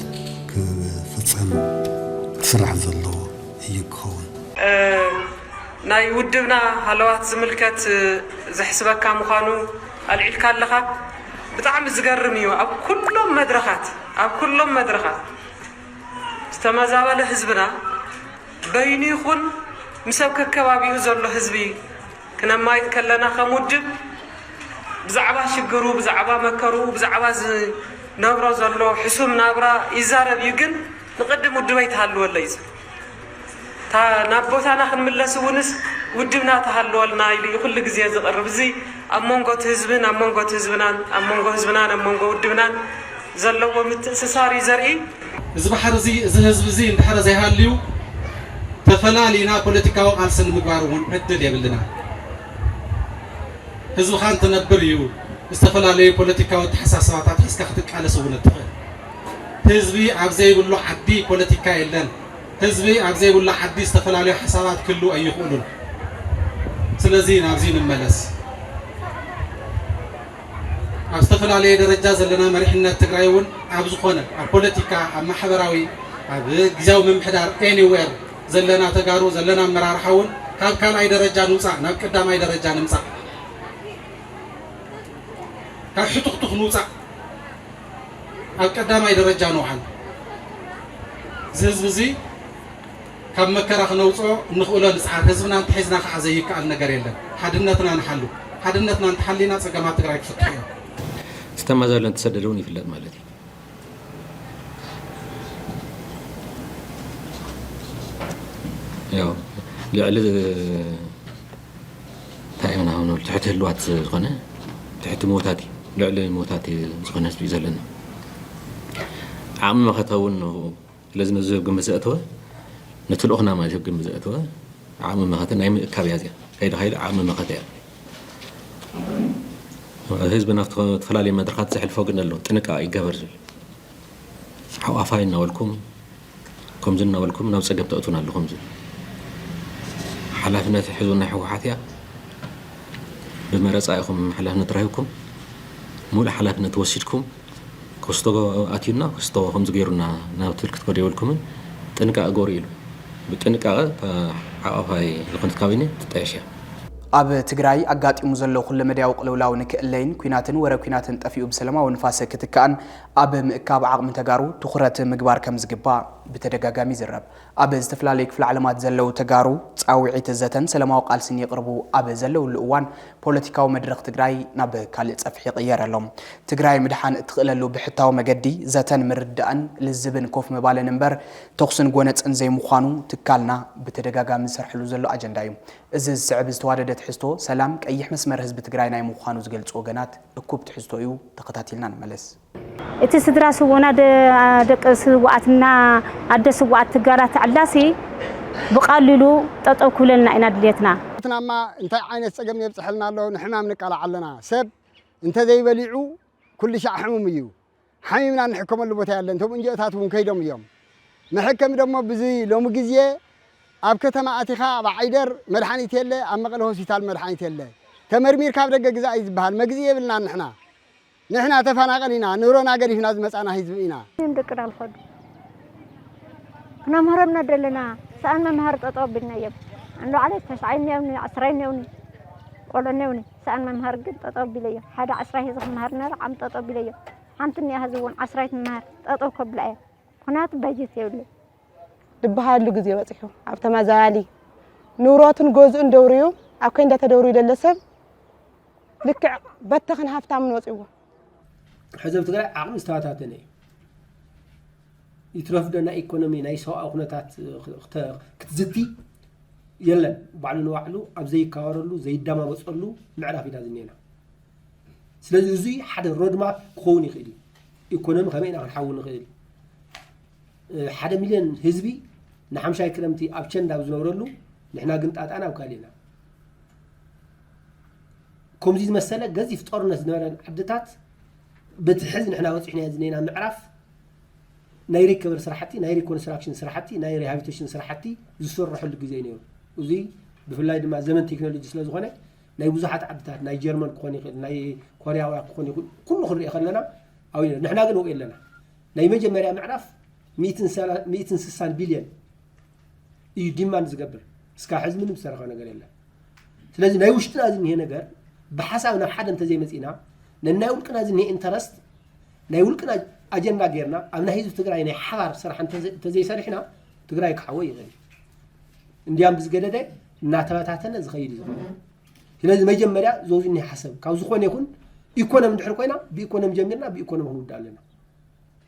ክፍፀም ክስራሕ ዘለዎ እዩ ክኸውን ናይ ውድብና ሃለዋት ዝምልከት ዘሕስበካ ምዃኑ ኣልዒልካ ኣለኻ ብጣዕሚ ዝገርም እዩ ኣብ ኩሎም መድረኻት ዝተመዛበለ ህዝብና በይኑ ይኹን ምሰብ ከከባቢኡ ዘሎ ህዝቢ ክነማይት ከለና ከም ውድብ ብዛዕባ ሽግሩ ብዛዕባ መከሩ ብዛዕባ ዝነብሮ ዘሎ ሕሱም ናብራ ይዛረብ እዩ ግን ንቅድም ውድበይ ተሃልወለ እዩ ናብ ቦታና ክንምለስ እውንስ ውድብና ተሃልወልና ኢሉ ኩሉ ግዜ ዝቐርብ እዚ ኣብ መንጎት ህዝብን ኣብ መንጎት ህዝብናን ኣብ መንጎ ህዝብናን ኣብ መንጎ ውድብናን ዘለዎ ምትእስሳር እዩ ዘርኢ እዚ ባሕር እዚ እዚ ህዝቢ እዚ እንድሕር ዘይሃልዩ ተፈላሊና ፖለቲካዊ ቃልሲ ንምግባር እውን ዕድል የብልና ህዝብኻ እንትነብር እዩ ዝተፈላለዩ ፖለቲካዊ ተሓሳስባታት ሒዝካ ክትቃለስ እውን እትኽእል ህዝቢ ኣብ ዘይብሉ ዓዲ ፖለቲካ የለን ህዝቢ ኣብ ዘይብሉ ዓዲ ዝተፈላለዩ ሓሳባት ክህሉ ኣይኽእሉን ስለዚ ናብዚ ንመለስ ኣብ ዝተፈላለየ ደረጃ ዘለና መሪሕነት ትግራይ እውን ኣብ ዝኾነ ኣብ ፖለቲካ ኣብ ማሕበራዊ ኣብ ግዝያዊ ምምሕዳር ኤኒዌር ዘለና ተጋሩ ዘለና ኣመራርሓ እውን ካብ ካልኣይ ደረጃ ንውፃእ ናብ ቀዳማይ ደረጃ ንምፃእ ካብ ሕቱኽቱኽ ንውፃእ ኣብ ቀዳማይ ደረጃ ንውዓል እዚ ህዝቢ እዚ ካብ መከራ ክነውፅኦ ንኽእሎ ንፅዓት ህዝብና እንተሒዝና ከዓ ዘይከኣል ነገር የለን ሓድነትና ንሓሉ ሓድነትና እንተሓሊና ፀገማት ትግራይ ክፍትሑ እዮም ዝተመዛበለ እንተሰደደ እውን ይፍለጥ ማለት እዩ ያው ልዕሊ እንታይ ኢና ንብሎ ትሕቲ ህልዋት ዝኾነ ትሕቲ ሞታት ልዕሊ ሞታት ዝኾነ ህዝቢ እዩ ዘለና ዓቕሚ መኸተ እውን ስለዚ ነዚ ግምት ዘእተወ ነቲ ልኡኽና ማለት እዩ ግምት ዘእተወ ዓቕሚ መኸተ ናይ ምእካብ እያ እዚኣ ከይዳ ከይዳ ዓቕሚ መኸተ እያ ህዝቢ ናብቲ ተፈላለየ መድረኻት ዘሕልፎ ግን ኣሎ ጥንቃቄ ይገበር ዝብል ሓዋፋይ እናበልኩም ከምዚ እናበልኩም ናብ ፀገም ተእቱን ኣለኹም ዝብል ሓላፍነት ሒዙ ናይ ሕወሓት እያ ብመረፃ ኢኹም ሓላፍነት ረሂብኩም ሙሉእ ሓላፍነት ወሲድኩም ከስቶ ኣትዩና ከስቶ ከምዚ ገይሩና ናብ ትልክት ኮደ ይብልኩምን ጥንቃቄ ገበሩ ኢሉ ብጥንቃቄ ዓዋፋይ ዝኾነት ካቢነ ትጣየሽ እያ ኣብ ትግራይ ኣጋጢሙ ዘሎ ኩሉ መድያዊ ቅልውላው ንክእለይን ኩናትን ወረ ኩናትን ጠፊኡ ብሰላማዊ ንፋስ ክትከኣን ኣብ ምእካብ ዓቕሚ ተጋሩ ትኹረት ምግባር ከም ዝግባእ ብተደጋጋሚ ይዝረብ ኣብ ዝተፈላለዩ ክፍለ ዓለማት ዘለው ተጋሩ ፃውዒት ዘተን ሰላማዊ ቃልስን ይቕርቡ ኣብ ዘለውሉ እዋን ፖለቲካዊ መድረኽ ትግራይ ናብ ካልእ ፀፍሒ ይቕየር ኣሎ ትግራይ ምድሓን እትኽእለሉ ብሕታዊ መገዲ ዘተን ምርዳእን ልዝብን ኮፍ ምባልን እምበር ተኹስን ጎነፅን ዘይምዃኑ ትካልና ብተደጋጋሚ ዝሰርሕሉ ዘሎ ኣጀንዳ እዩ እዚ ዝስዕብ ዝተዋደደ ትሕዝቶ ሰላም ቀይሕ መስመር ህዝቢ ትግራይ ናይ ምዃኑ ዝገልጹ ወገናት እኩብ ትሕዝቶ እዩ ተኸታቲልና ንመለስ እቲ ስድራ ስውና ደቂ ስዋዕትና ኣደ ስዋዕት ትጋራት ዓላሲ ብቃልሉ ጠጠው ክብለልና ኢና ድሌትና ትናማ እንታይ ዓይነት ፀገም የብፅሐልና ኣሎ ንሕማም ንቃላዕ ኣለና ሰብ እንተዘይበሊዑ ኩሉ ሻዕ ሕሙም እዩ ሓሚምና ንሕከመሉ ቦታ ያለ እንቶም እንጀታት እውን ከይዶም እዮም ንሕከም ደሞ ብዚ ሎሚ ግዜ ኣብ ከተማ ኣቲኻ ኣብ ዓይደር መድሓኒት የለ ኣብ መቐለ ሆስፒታል መድሓኒት የለ ተመርሚርካ ኣብ ደገ ግዛእ እዩ ዝበሃል መግዚ የብልና ንሕና ተፈናቀሊና ንሮና ገዲፍና ዝመፃና ህዝቢ ኢና ደቅና ንኸዱ ክነምህረምና ደለና ሰኣን መምሃር ጠጠው ኣቢልና እዮም አንዱ ዓለት ተስዓይነውኒ ዓስራይነውኒ ቆሎነውኒ ሰኣን መምሃር ግን ጠጠው ኣቢለ እዮም ሓደ ዓስራይ ህዝቢ ክመሃርና ዓም ጠጠው ኣቢለ እዮም ሓንቲ እኒኣ ህዝቢ እውን ዓስራይት መምሃር ጠጠው ከብላ እያ ምክንያቱ በጀት የብሉ ድበሃሉ ግዜ በፂሑ ኣብ ተመዛባሊ ንብረቱን ገዝኡን ደውርዩ ኣብ ከንዳ ተደውርዩ ደለ ሰብ ልክዕ በተኽን ሃፍታም ንወፅዎ ሕዝብ ትግራይ ዓቕሚ ዝተዋታተነ እዩ ይትረፍደና ኢኮኖሚ ናይ ሰብኣዊ ኩነታት ክትዝቲ የለን ባዕሉ ንባዕሉ ኣብ ዘይከባበረሉ ዘይዳማመፀሉ ምዕራፍ ኢና ዝኒአና ስለዚ እዚ ሓደ ሮድማፕ ክኸውን ይኽእል እዩ ኢኮኖሚ ከመይ ኢና ክንሓውን ንኽእል ሓደ ሚልዮን ህዝቢ ንሓምሻይ ክረምቲ ኣብ ቸንዳ ኣብ ዝነብረሉ ንሕና ግን ጣጣና ኣብ ካሊእና ከምዚ ዝመሰለ ገዚፍ ጦርነት ዝነበረን ዓድታት በቲ ሕዚ ንሕና በፂሕና ዝኒአና ምዕራፍ ናይ ሪከቨሪ ስራሕቲ ናይ ሪኮንስትራክሽን ስራሕቲ ናይ ሪሃቢሊቴሽን ስራሕቲ ዝስርሐሉ ግዜ ነይሩ እዚ ብፍላይ ድማ ዘመን ቴክኖሎጂ ስለ ዝኾነ ናይ ብዙሓት ዓድታት ናይ ጀርመን ክኾን ይኽእል ናይ ኮርያውያን ክኾን ይኽእል ኩሉ ክንሪኦ ከለና ኣው ንሕና ግን ውእ ኣለና ናይ መጀመርያ ምዕራፍ 160 ቢልዮን እዩ ዲማንድ ዝገብር እስካብ ሕዚ ምንም ዝሰርሖ ነገር የለን ስለዚ ናይ ውሽጥና ዝኒሄ ነገር ብሓሳብ ናብ ሓደ እንተዘይመፂና ነናይ ውልቅና ዝኒሄ ኢንተረስት ናይ ውልቅና ኣጀንዳ ጌርና ኣብ ናይ ህዝቢ ትግራይ ናይ ሓባር ስራሕ እንተዘይሰሪሕና ትግራይ ክሓወ ይኽእል እንዲያም ብዝገደደ እናተበታተነ ዝኸይድ ዝኾነ ስለዚ መጀመርያ ዘውዝኒ ሓሰብ ካብ ዝኾነ ይኹን ኢኮኖሚ ድሕር ኮይና ብኢኮኖሚ ጀሚርና ብኢኮኖሚ ክንውዳእ ኣለና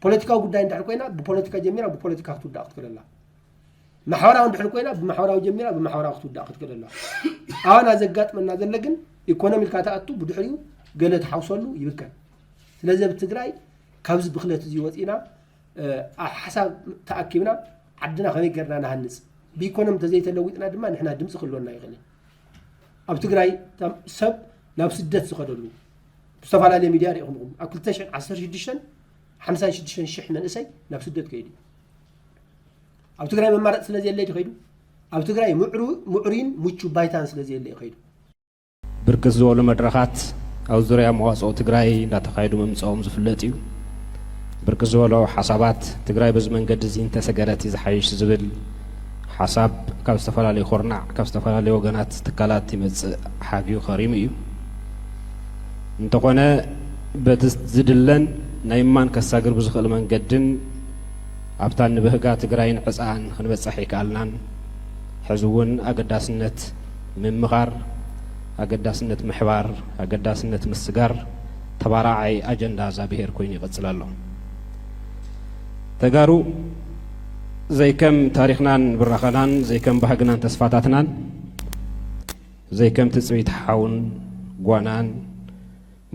ፖለቲካዊ ጉዳይ እንድሕር ኮይና ብፖለቲካ ጀሚርና ብፖለቲካ ክትውዳእ ክትክእል ኣላ ማሕበራዊ እንድሕር ኮይና ብማሕበራዊ ጀሚርና ብማሕበራዊ ክትውዳእ ክትክእል ኣላ ኣዋና ዘጋጥመና ዘሎ ግን ኢኮኖሚ ኢልካ ተኣቱ ብድሕሪኡ ገለ ተሓውሰሉ ይብከን ስለዚ ኣብ ትግራይ ካብዚ ብክለት እዚ ወፂና ኣብ ሓሳብ ተኣኪብና ዓድና ከመይ ጌርና ንሃንፅ ብኢኮኖሚ ተዘይተለዊጥና ድማ ንሕና ድምፂ ክህልወና ይኽእል ኣብ ትግራይ ሰብ ናብ ስደት ዝኸደሉ ብዝተፈላለየ ሚድያ ሪኢኹምኩም ኣብ 2016 56,000 መንእሰይ ናብ ስደት ከይዱ ኣብ ትግራይ መማረፅ ስለዘየለ ይኸይዱ ኣብ ትግራይ ምዕሩይን ምቹ ባይታን ስለዘየለ ይኸይዱ ብርክት ዝበሉ መድረኻት ኣብ ዙርያ መዋፅኦ ትግራይ እንዳተኻየዱ ምምፅኦም ዝፍለጥ እዩ ብርክት ዝበሉ ሓሳባት ትግራይ በዚ መንገዲ እዚ እንተሰገረት ዝሓይሽ ዝብል ሓሳብ ካብ ዝተፈላለዩ ኮርናዕ ካብ ዝተፈላለዩ ወገናት ትካላት ይመፅእ ሓግዩ ኸሪሙ እዩ እንተኾነ በቲ ዝድለን ናይ ማን ከሳግር ብዝኽእል መንገድን ኣብታ ንብህጋ ትግራይን ዕፃን ክንበፅሕ ይከኣልናን ሕዚ እውን ኣገዳስነት ምምኻር ኣገዳስነት ምሕባር ኣገዳስነት ምስጋር ተባራዓይ ኣጀንዳ እዛ ብሄር ኮይኑ ይቕፅል ኣሎ ተጋሩ ዘይከም ታሪኽናን ብራኸናን ዘይከም ባህግናን ተስፋታትናን ዘይከም ትፅቢት ሓውን ጓናን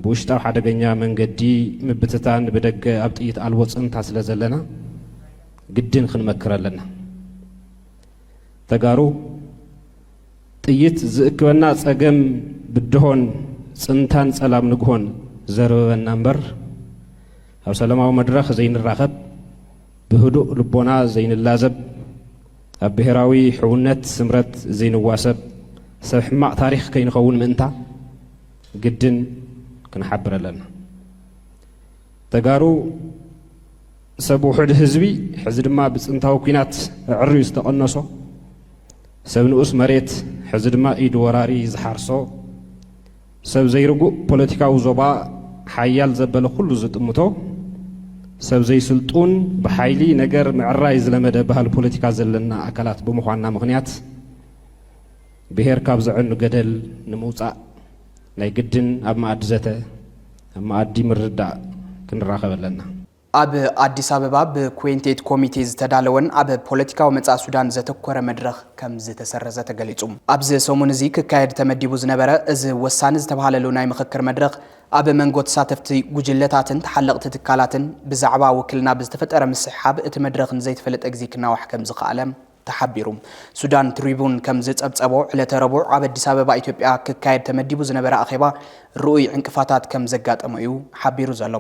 ብውሽጣዊ ሓደገኛ መንገዲ ምብትታን ብደገ ኣብ ጥይት ኣልቦ ፅንታ ስለ ዘለና ግድን ክንመክር ኣለና ተጋሩ ጥይት ዝእክበና ፀገም ብድሆን ፅንታን ፀላም ንግሆን ዘርበበና እምበር ኣብ ሰላማዊ መድረኽ ዘይንራኸብ ብህዱእ ልቦና ዘይንላዘብ ኣብ ብሄራዊ ሕውነት ስምረት ዘይንዋሰብ ሰብ ሕማቕ ታሪኽ ከይንኸውን ምእንታ ግድን ክንሓብር ኣለና ተጋሩ ሰብ ውሕድ ህዝቢ ሕዚ ድማ ብፅንታዊ ኩናት ዕርዩ ዝተቐነሶ ሰብ ንኡስ መሬት ሕዚ ድማ ኢድ ወራሪ ዝሓርሶ ሰብ ዘይርጉእ ፖለቲካዊ ዞባ ሓያል ዘበለ ኩሉ ዝጥምቶ ሰብ ዘይስልጡን ብሓይሊ ነገር ምዕራይ ዝለመደ ባህል ፖለቲካ ዘለና ኣካላት ብምዃንና ምኽንያት ብሄር ካብ ዝዕኑ ገደል ንምውፃእ ናይ ግድን ኣብ ማኣዲ ዘተ ኣብ ማኣዲ ምርዳእ ክንራኸብ ኣለና ኣብ ኣዲስ ኣበባ ብኩዌንቴት ኮሚቴ ዝተዳለወን ኣብ ፖለቲካዊ መጻእ ሱዳን ዘተኮረ መድረኽ ከም ዝተሰረዘ ተገሊጹ ኣብዚ ሰሙን እዚ ክካየድ ተመዲቡ ዝነበረ እዚ ወሳኒ ዝተባሃለሉ ናይ ምክክር መድረኽ ኣብ መንጎ ተሳተፍቲ ጉጅለታትን ተሓለቕቲ ትካላትን ብዛዕባ ውክልና ብዝተፈጠረ ምስሓብ እቲ መድረኽ ንዘይተፈለጠ ግዜ ክናዋሕ ከም ዝኸኣለ ተሓቢሩ ሱዳን ትሪቡን ከም ዝጸብጸቦ ዕለተ ረቡዕ ኣብ ኣዲስ ኣበባ ኢትዮጵያ ክካየድ ተመዲቡ ዝነበረ ኣኼባ ርኡይ ዕንቅፋታት ከም ዘጋጠመ እዩ ሓቢሩ ዘሎ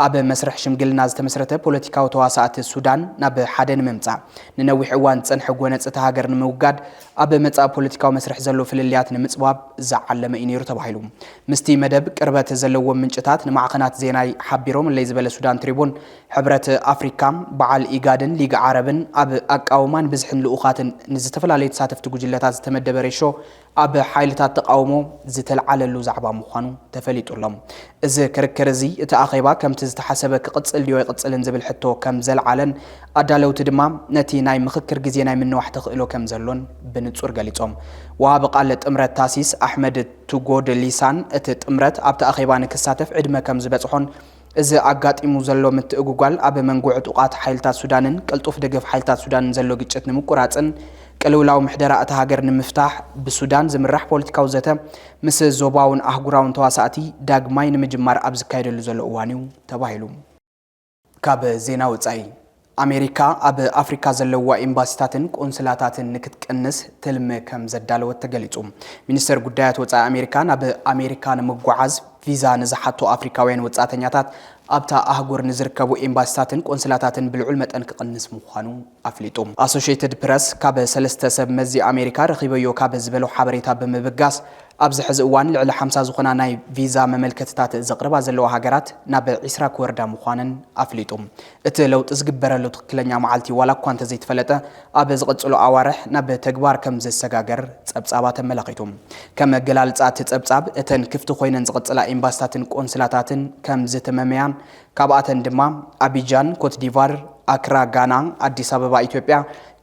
ኣብ መስርሕ ሽምግልና ዝተመስረተ ፖለቲካዊ ተዋሳእቲ ሱዳን ናብ ሓደ ንምምጻእ ንነዊሕ እዋን ዝጸንሐ ጎነፅቲ ሃገር ንምውጋድ ኣብ መጻእ ፖለቲካዊ መስርሕ ዘሎ ፍልልያት ንምጽባብ ዝዓለመ እዩ ነይሩ ተባሂሉ ምስቲ መደብ ቅርበት ዘለዎም ምንጭታት ንማዕኸናት ዜናይ ሓቢሮም ለይ ዝበለ ሱዳን ትሪቡን ሕብረት ኣፍሪካ በዓል ኢጋድን ሊግ ዓረብን ኣብ ኣቃውማን ብዝሕን ልኡኻትን ንዝተፈላለዩ ተሳተፍቲ ጉጅለታት ዝተመደበ ሬሾ ኣብ ሓይልታት ተቃውሞ ዝተልዓለሉ ዛዕባ ምዃኑ ተፈሊጡሎም እዚ ክርክር እዚ እቲ ኣኼባ ከምቲ ዝተሓሰበ ክቕፅል ድዮ ይቕፅልን ዝብል ሕቶ ከም ዘልዓለን ኣዳለውቲ ድማ ነቲ ናይ ምክክር ግዜ ናይ ምንዋሕ ተኽእሎ ከም ዘሎን ብንጹር ገሊጾም ወሃቢ ቃል ጥምረት ታሲስ ኣሕመድ ቱጎድ ሊሳን እቲ ጥምረት ኣብቲ ኣኼባ ንክሳተፍ ዕድመ ከም ዝበፅሖን እዚ ኣጋጢሙ ዘሎ ምትእጉጓል ኣብ መንጎ ዕጡቃት ሓይልታት ሱዳንን ቅልጡፍ ደገፍ ሓይልታት ሱዳንን ዘሎ ግጭት ንምቁራፅን ቅልውላዊ ምሕደራ እታ ሃገር ንምፍታሕ ብሱዳን ዝምራሕ ፖለቲካዊ ዘተ ምስ ዞባውን ኣህጉራውን ተዋሳእቲ ዳግማይ ንምጅማር ኣብ ዝካየደሉ ዘሎ እዋን እዩ ተባሂሉ ካብ ዜና ወፃኢ ኣሜሪካ ኣብ ኣፍሪካ ዘለዋ ኤምባሲታትን ቆንስላታትን ንክትቀንስ ትልሚ ከም ዘዳለወት ተገሊጹ ሚኒስትር ጉዳያት ወፃኢ ኣሜሪካ ናብ ኣሜሪካ ንምጓዓዝ ቪዛ ንዝሓቶ ኣፍሪካውያን ወጻተኛታት ኣብታ ኣህጉር ንዝርከቡ ኤምባሲታትን ቆንስላታትን ብልዑል መጠን ክቕንስ ምዃኑ ኣፍሊጡ ኣሶሺየትድ ፕረስ ካብ 3 ሰብ መዚ ኣሜሪካ ረኺበዮ ካብ ዝበለው ሓበሬታ ብምብጋስ ኣብዚ ሕዚ እዋን ልዕሊ 50 ዝኾና ናይ ቪዛ መመልከትታት ዘቕርባ ዘለዋ ሃገራት ናብ 20 ክወርዳ ምዃነን ኣፍሊጡ እቲ ለውጢ ዝግበረሉ ትክክለኛ መዓልቲ ዋላ እኳ እንተዘይተፈለጠ ኣብ ዝቕፅሉ ኣዋርሕ ናብ ተግባር ከም ዘሰጋገር ጸብጻባት ኣመላኺቱ ከም ገላልጻት ጸብጻብ እተን ክፍቲ ኮይነን ዝቕፅላ ኤምባሲታትን ቆንስላታትን ከም ዝተመመያን ካብኣተን ድማ አቢጃን ኮት ዲቫር አክራ ጋና አዲስ አበባ ኢትዮጵያ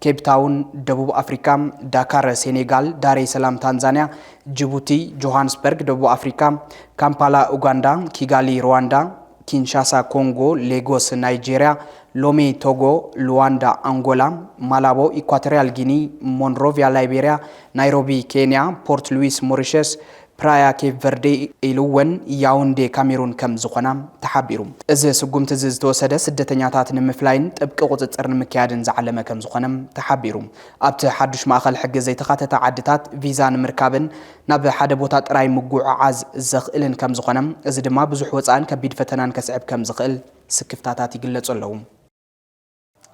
ኬፕ ታውን ደቡብ አፍሪካ ዳካር ሴኔጋል ዳሬ ሰላም ታንዛኒያ ጅቡቲ ጆሃንስበርግ ደቡብ አፍሪካ ካምፓላ ኡጋንዳ ኪጋሊ ሩዋንዳ ኪንሻሳ ኮንጎ ሌጎስ ናይጄሪያ ሎሜ ቶጎ ሉዋንዳ አንጎላ ማላቦ ኢኳቶሪያል ጊኒ ሞንሮቪያ ላይቤሪያ ናይሮቢ ኬንያ ፖርት ሉዊስ ሞሪሸስ ፕራያ ኬፕ ቨርዴ ኢሉወን ያውንዴ ካሜሩን ከም ዝኾና ተሓቢሩ እዚ ስጉምቲ ዝተወሰደ ስደተኛታት ንምፍላይን ጥብቂ ቁፅፅር ንምክያድን ዝዓለመ ከም ዝኾነም ተሓቢሩ ኣብቲ ሓዱሽ ማእኸል ሕጊ ዘይተኻተተ ዓድታት ቪዛ ንምርካብን ናብ ሓደ ቦታ ጥራይ ምጉዕዓዝ ዘኽእልን ከም ዝኾነም እዚ ድማ ብዙሕ ወፃእን ከቢድ ፈተናን ከስዕብ ከም ዝኽእል ስክፍታታት ይግለጹ ኣለዉ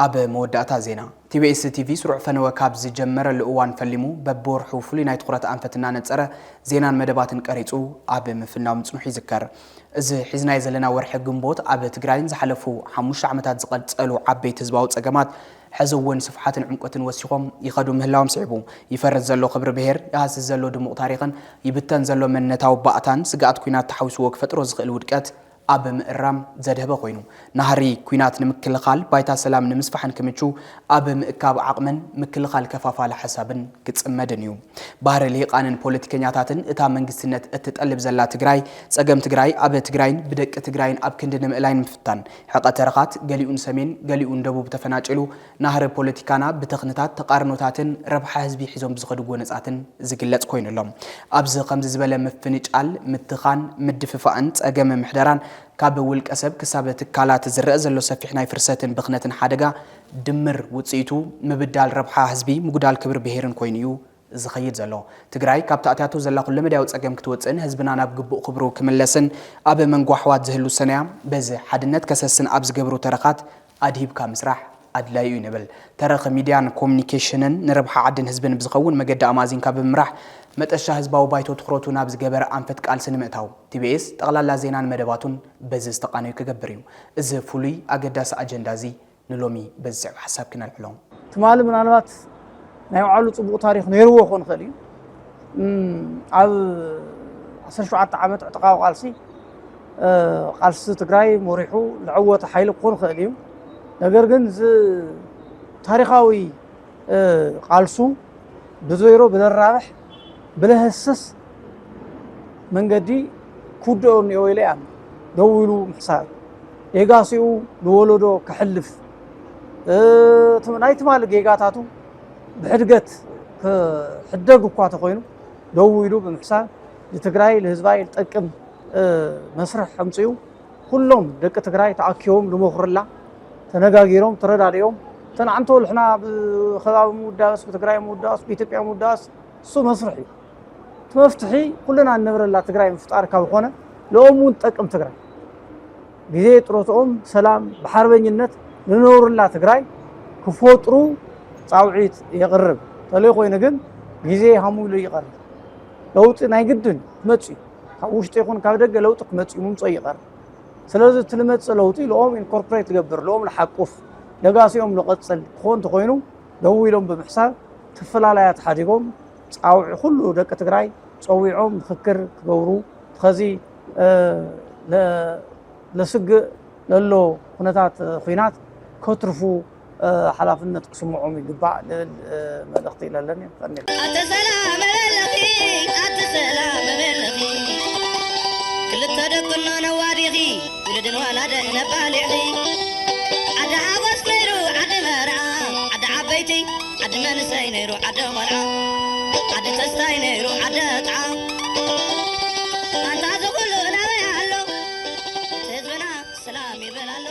ኣብ መወዳእታ ዜና ቲቢኤስ ቲቪ ስሩዕ ፈነወ ካብ ዝጀመረ ልእዋን ፈሊሙ በቦርሑ ፍሉይ ናይ ትኹረት ኣንፈትና ነፀረ ዜናን መደባትን ቀሪጹ ኣብ ምፍናው ምጽኑሕ ይዝከር እዚ ሒዝናይ ዘለና ወርሒ ግንቦት ኣብ ትግራይን ዝሓለፉ 5 ዓመታት ዝቐጸሉ ዓበይቲ ህዝባዊ ጸገማት ሕዝውን ስፍሓትን ዕምቆትን ወሲኾም ይኸዱ ምህላዎም ስዒቡ ይፈርድ ዘሎ ክብሪ ብሄር ይሃስስ ዘሎ ድሙቕ ታሪኽን ይብተን ዘሎ መንነታዊ ባእታን ስጋኣት ኩናት ተሓዊስዎ ክፈጥሮ ዝኽእል ውድቀት ኣብ ምእራም ዘድህበ ኮይኑ ናህሪ ኩናት ንምክልኻል ባይታ ሰላም ንምስፋሕን ክምቹ ኣብ ምእካብ ዓቕመን ምክልኻል ከፋፋለ ሓሳብን ክጽመድን እዩ ባህሪ ልሂቃንን ፖለቲከኛታትን እታ መንግስትነት እትጠልብ ዘላ ትግራይ ጸገም ትግራይ ኣብ ትግራይን ብደቂ ትግራይን ኣብ ክንዲ ንምእላይን ምፍታን ሕቐተረኻት ገሊኡን ሰሜን ገሊኡን ደቡብ ተፈናጭሉ ናህሪ ፖለቲካና ብተኽንታት ተቃርኖታትን ረብሓ ህዝቢ ሒዞም ዝኸድዎ ነጻትን ዝግለጽ ኮይኑሎም ኣብዚ ከምዚ ዝበለ ምፍንጫል ምትኻን ምድፍፋእን ጸገም ምሕደራን ካብ ውልቀ ሰብ ክሳብ ትካላት ዝረአ ዘሎ ሰፊሕ ናይ ፍርሰትን ብኽነትን ሓደጋ ድምር ውጽኢቱ ምብዳል ረብሓ ህዝቢ ምጉዳል ክብሪ ብሄርን ኮይኑ እዩ ዝኸይድ ዘሎ ትግራይ ካብ ተኣትያቱ ዘላ ኩሉ መዳያዊ ጸገም ክትወፅን ህዝብና ናብ ግቡእ ክብሩ ክምለስን ኣብ መንጎ ኣሕዋት ዝህሉ ሰነያ በዚ ሓድነት ከሰስን ኣብ ዝገብሩ ተረኻት ኣድሂብካ ምስራሕ ኣድላዩ ይንብል ተረኽ ሚድያን ኮሙኒኬሽንን ንረብሓ ዓድን ህዝብን ብዝኸውን መገዲ ኣማዚንካ ብምምራሕ መጠሻ ህዝባዊ ባይቶ ትኹረቱ ናብ ዝገበረ ኣንፈት ቃልሲ ንምእታው ቲቢኤስ ጠቕላላ ዜናን መደባቱን በዚ ዝተቃነዩ ክገብር እዩ እዚ ፍሉይ ኣገዳሲ ኣጀንዳ እዚ ንሎሚ በዝዕ ሓሳብ ክነልዕሎም ትማሊ ምናልባት ናይ ባዕሉ ጽቡቕ ታሪኽ ነይርዎ ክኾን ይኽእል እዩ ኣብ 17 ዓመት ዕጥቃዊ ቃልሲ ትግራይ መሪሑ ዝዕወተ ሓይሊ ክኾን ይኽእል እዩ ነገር ግን እዚ ታሪኻዊ ቃልሱ ብዘይሮ ብዘራብሕ ብለህስስ መንገዲ ኩድኦ እኒኦ ኢለ እያ ደው ኢሉ ምሕሳብ ጌጋሲኡ ንወለዶ ክሕልፍ ናይ ትማሊ ጌጋታቱ ብሕድገት ክሕደግ እኳ ተኾይኑ ደው ኢሉ ብምሕሳብ ንትግራይ ንህዝባይ ዝጠቅም መስርሕ ኣምፅኡ ኩሎም ደቂ ትግራይ ተኣኪቦም ዝመኽሩላ ተነጋጊሮም ተረዳድዮም ተንዓንቶ ልሕና ብኸባቢ ምውዳስ ብትግራይ ምውዳስ ብኢትዮጵያ ምውዳስ እሱ መስርሕ እዩ ትመፍትሒ ኩልና እንነብረላ ትግራይ ምፍጣር ካብ ዝኾነ ለኦም እውን ጠቅም ትግራይ ግዜ ጥሮትኦም ሰላም ብሓርበኝነት ንነብሩላ ትግራይ ክፈጥሩ ፃውዒት የቕርብ ተለይ ኮይኑ ግን ግዜ ሃሙሉ ይቐርብ ለውጢ ናይ ግድን ክመፅእ ካብ ውሽጢ ይኹን ካብ ደገ ለውጢ ክመፅእ ምምፆ ይቐርብ ስለዚ ትልመፅእ ለውጢ ለኦም ኢንኮርፖሬት ዝገብር ለኦም ዝሓቁፍ ለጋሲኦም ዝቐፅል ክኾን ተኾይኑ ደው ኢሎም ብምሕሳብ ተፈላለያት ሓዲጎም ፃውዒ ኩሉ ደቂ ትግራይ ፀዊዖም ምክክር ክገብሩ ከዚ ለስግእ ለሎ ኩነታት ኩናት ከትርፉ ሓላፍነት ክስምዖም ይግባእ ልብል መልእኽቲ ኢለለኒ ፈኒል ክልተ ደቅና ነዋዲኺ ውልድን ዋላደን ነባሊዕኺ ዓዲ ሓጎስ ነይሩ ዓዲ መርዓ ዓዲ ዓበይቲ ዓዲ መንእሰይ ነይሩ ዓዲ ቆልዓ ዓዲ ተስታይ ነይሩ ዓዲ ጣዓ ኣንታ ዝኩሉ ናበይ ኣሎ ህዝብና ሰላም ይበል ኣሎ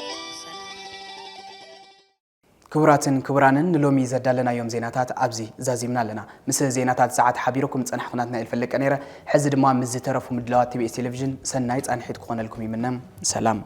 ክቡራትን ክቡራንን ንሎሚ ዘዳለናዮም ዜናታት ኣብዚ ዛዚምና ኣለና ምስ ዜናታት ሰዓት ሓቢርኩም ፀናሕ ኩናትና ይልፈለቀ ነይረ ሕዚ ድማ ምስ ዝተረፉ ምድላዋት ቲቢኤስ ቴሌቪዥን ሰናይ ፃንሒት ክኾነልኩም ይምነ ሰላም